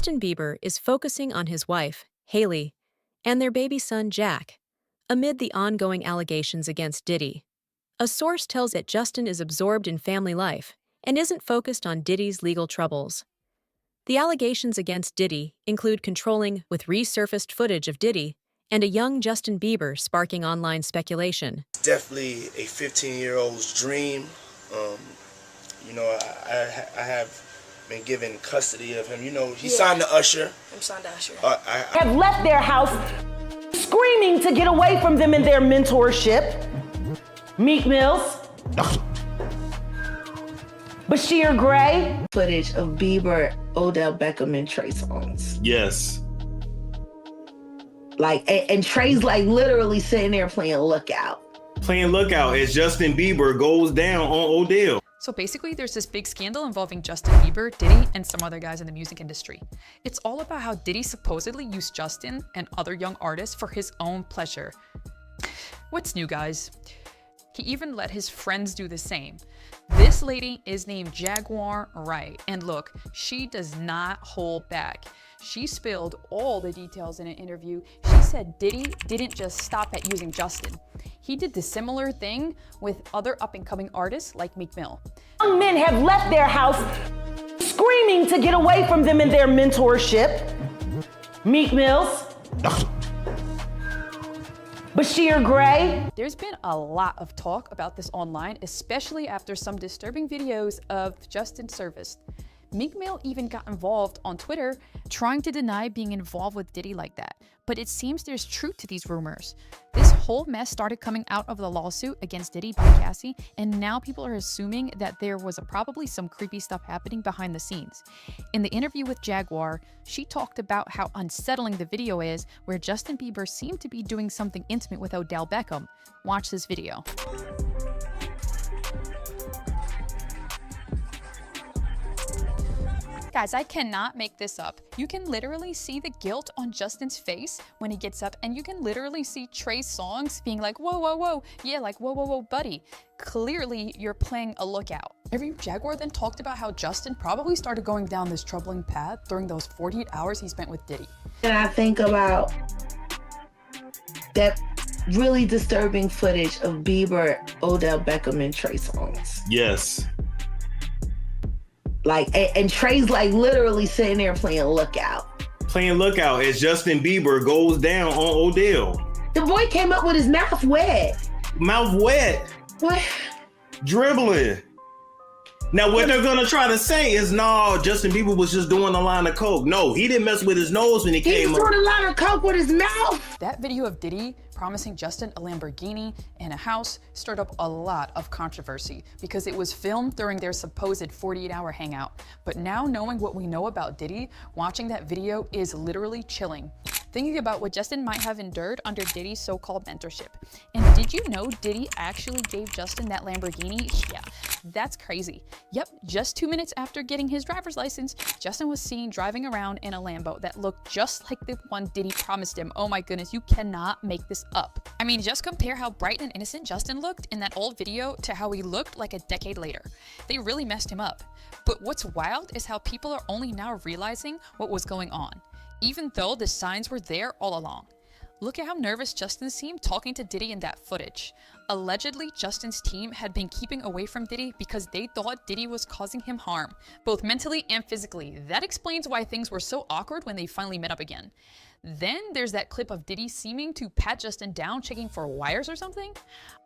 Justin Bieber is focusing on his wife, Hailey, and their baby son, Jack, amid the ongoing allegations against Diddy. A source tells that Justin is absorbed in family life and isn't focused on Diddy's legal troubles. The allegations against Diddy include controlling with resurfaced footage of Diddy and a young Justin Bieber sparking online speculation. It's definitely a 15-year-old's dream. I have been given custody of him. He signed to Usher. I'm signed to Usher. Have left their house screaming to get away from them in their mentorship. Meek Mills. Bashir Gray. Footage of Bieber, Odell Beckham, and Trey Songz. Yes. And Trey's literally sitting there playing Lookout. Playing Lookout as Justin Bieber goes down on Odell. So basically, there's this big scandal involving Justin Bieber, Diddy, and some other guys in the music industry. It's all about how Diddy supposedly used Justin and other young artists for his own pleasure. What's new, guys? He even let his friends do the same. This lady is named Jaguar Wright, and look, she does not hold back. She spilled all the details in an interview. She said Diddy didn't just stop at using Justin. He did the similar thing with other up-and-coming artists like Meek Mill. Young men have left their house screaming to get away from them in their mentorship. Meek Mills. Bashir Gray. There's been a lot of talk about this online, especially after some disturbing videos of Justin surfaced. Meek Mill even got involved on Twitter, trying to deny being involved with Diddy like that. But it seems there's truth to these rumors. This whole mess started coming out of the lawsuit against Diddy by Cassie, and now people are assuming that there was probably some creepy stuff happening behind the scenes. In the interview with Jaguar, she talked about how unsettling the video is, where Justin Bieber seemed to be doing something intimate with Odell Beckham. Watch this video. Guys, I cannot make this up. You can literally see the guilt on Justin's face when he gets up, and you can literally see Trey Songz being like, whoa, whoa, whoa. Yeah, like, whoa, whoa, whoa, buddy. Clearly, you're playing a Lookout. Jaguar then talked about how Justin probably started going down this troubling path during those 48 hours he spent with Diddy. And I think about that really disturbing footage of Bieber, Odell Beckham, and Trey Songz. Yes. And Trey's literally sitting there playing Lookout. Playing Lookout as Justin Bieber goes down on Odell. The boy came up with his mouth wet. Mouth wet. What? Dribbling. Now, what they're going to try to say is, no, Justin Bieber was just doing a line of coke. No, he didn't mess with his nose when he came up. He was doing a line of coke with his mouth. That video of Diddy promising Justin a Lamborghini and a house stirred up a lot of controversy because it was filmed during their supposed 48-hour hangout. But now, knowing what we know about Diddy, watching that video is literally chilling. Thinking about what Justin might have endured under Diddy's so-called mentorship. And did you know Diddy actually gave Justin that Lamborghini? Yeah, that's crazy. Yep, just 2 minutes after getting his driver's license, Justin was seen driving around in a Lambo that looked just like the one Diddy promised him. Oh my goodness, you cannot make this up. I mean, just compare how bright and innocent Justin looked in that old video to how he looked like a decade later. They really messed him up. But what's wild is how people are only now realizing what was going on, even though the signs were there all along. Look at how nervous Justin seemed talking to Diddy in that footage. Allegedly, Justin's team had been keeping away from Diddy because they thought Diddy was causing him harm, both mentally and physically. That explains why things were so awkward when they finally met up again. Then there's that clip of Diddy seeming to pat Justin down, checking for wires or something.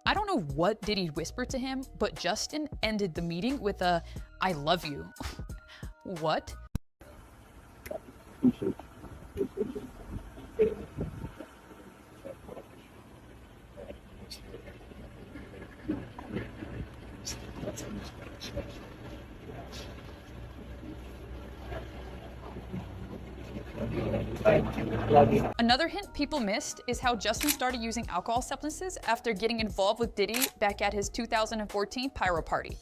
I don't know what Diddy whispered to him, but Justin ended the meeting with a, "I love you." What? Another hint people missed is how Justin started using alcohol substances after getting involved with Diddy back at his 2014 pyro party.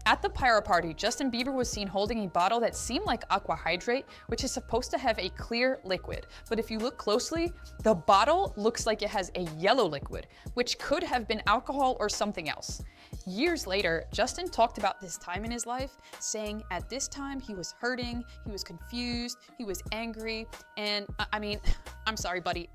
At the pyro party, Justin Bieber was seen holding a bottle that seemed like Aqua Hydrate, which is supposed to have a clear liquid. But if you look closely, the bottle looks like it has a yellow liquid, which could have been alcohol or something else. Years later, Justin talked about this time in his life, saying at this time he was hurting, he was confused, he was angry, and I mean, I'm sorry, buddy.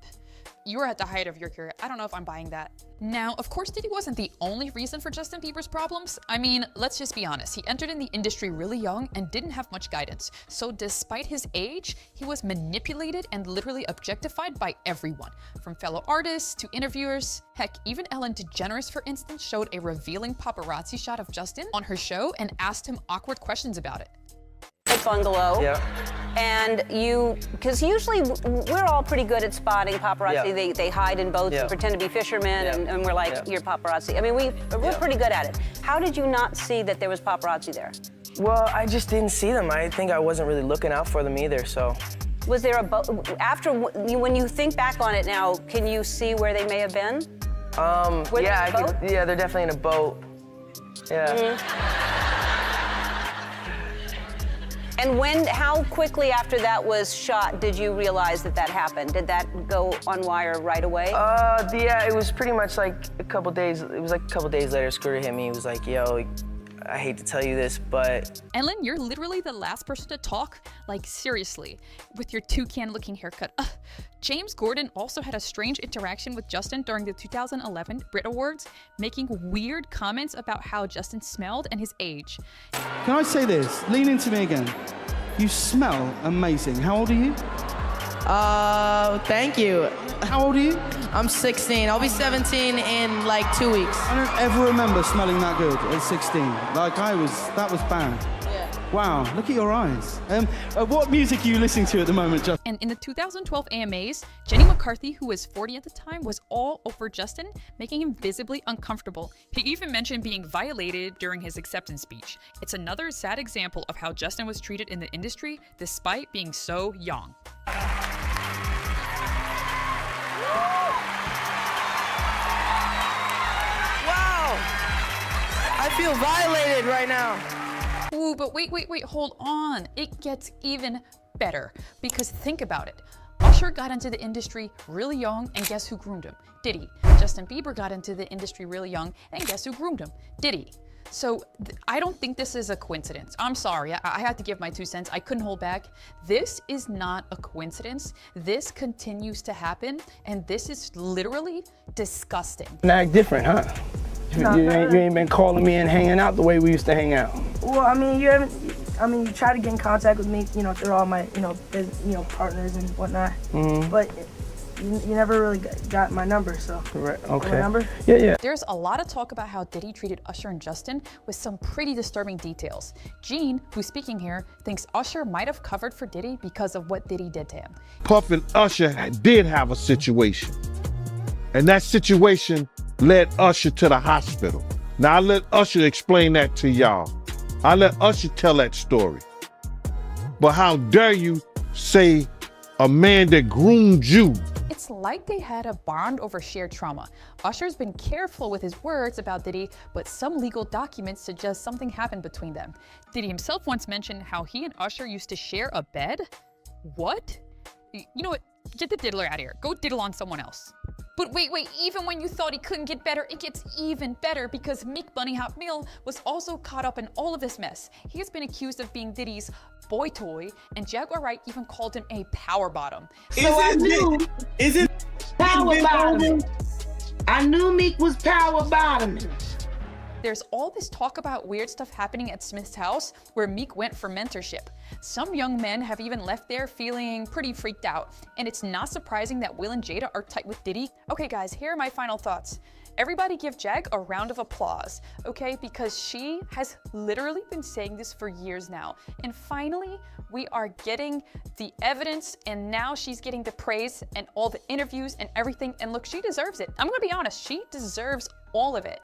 You were at the height of your career. I don't know if I'm buying that. Now, of course, Diddy wasn't the only reason for Justin Bieber's problems. I mean, let's just be honest. He entered in the industry really young and didn't have much guidance. So despite his age, he was manipulated and literally objectified by everyone, from fellow artists to interviewers. Heck, even Ellen DeGeneres, for instance, showed a revealing paparazzi shot of Justin on her show and asked him awkward questions about it. Bungalow. Yeah. And because usually we're all pretty good at spotting paparazzi. Yeah. They hide in boats and pretend to be fishermen, and we're like, you're paparazzi. I mean, we're pretty good at it. How did you not see that there was paparazzi there? Well, I just didn't see them. I think I wasn't really looking out for them either, so. Was there a boat? When you think back on it now, can you see where they may have been? Yeah, they're definitely in a boat. Yeah. Mm-hmm. And how quickly after that was shot did you realize that happened? Did that go on wire right away? Yeah, it was pretty much like a couple days. It was like a couple days later, Scooter hit me. He was like, yo, I hate to tell you this, but... Ellen, you're literally the last person to talk. Like, seriously, with your toucan-looking haircut. James Gordon also had a strange interaction with Justin during the 2011 Brit Awards, making weird comments about how Justin smelled and his age. Can I say this? Lean into me again. You smell amazing. How old are you? Thank you. How old are you? I'm 16. I'll be 17 in like 2 weeks. I don't ever remember smelling that good at 16. Like that was bad. Yeah. Wow, look at your eyes. What music are you listening to at the moment, Justin? And in the 2012 AMAs, Jenny McCarthy, who was 40 at the time, was all over Justin, making him visibly uncomfortable. He even mentioned being violated during his acceptance speech. It's another sad example of how Justin was treated in the industry, despite being so young. Wow! I feel violated right now. Ooh, but wait, hold on. It gets even better, because think about it. Usher got into the industry really young, and guess who groomed him? Diddy. Justin Bieber got into the industry really young, and guess who groomed him? Diddy. So I don't think this is a coincidence. I'm sorry, I had to give my 2 cents. I couldn't hold back. This is not a coincidence. This continues to happen, and this is literally disgusting. Act different, huh? You ain't been calling me and hanging out the way we used to hang out. Well, I mean, you try to get in contact with me, through all my, partners and whatnot. Mm-hmm. But you never really got my number, so. Correct. Okay. My number? Yeah. There's a lot of talk about how Diddy treated Usher and Justin with some pretty disturbing details. Gene, who's speaking here, thinks Usher might have covered for Diddy because of what Diddy did to him. Puff and Usher did have a situation, and that situation led Usher to the hospital. Now I let Usher explain that to y'all. I let Usher tell that story. But how dare you say a man that groomed you? It's like they had a bond over shared trauma. Usher's been careful with his words about Diddy, but some legal documents suggest something happened between them. Diddy himself once mentioned how he and Usher used to share a bed. What? You know what? Get the diddler out of here. Go diddle on someone else. But wait, even when you thought he couldn't get better, it gets even better because Meek Bunny Hot Meal was also caught up in all of this mess. He has been accused of being Diddy's boy toy, and Jaguar Wright even called him a power bottom. Is it power bottom? I knew Meek was power bottoming. There's all this talk about weird stuff happening at Smith's house where Meek went for mentorship. Some young men have even left there feeling pretty freaked out. And it's not surprising that Will and Jada are tight with Diddy. Okay guys, here are my final thoughts. Everybody give Jag a round of applause, okay? Because she has literally been saying this for years now. And finally, we are getting the evidence, and now she's getting the praise and all the interviews and everything. And look, she deserves it. I'm gonna be honest, she deserves all of it.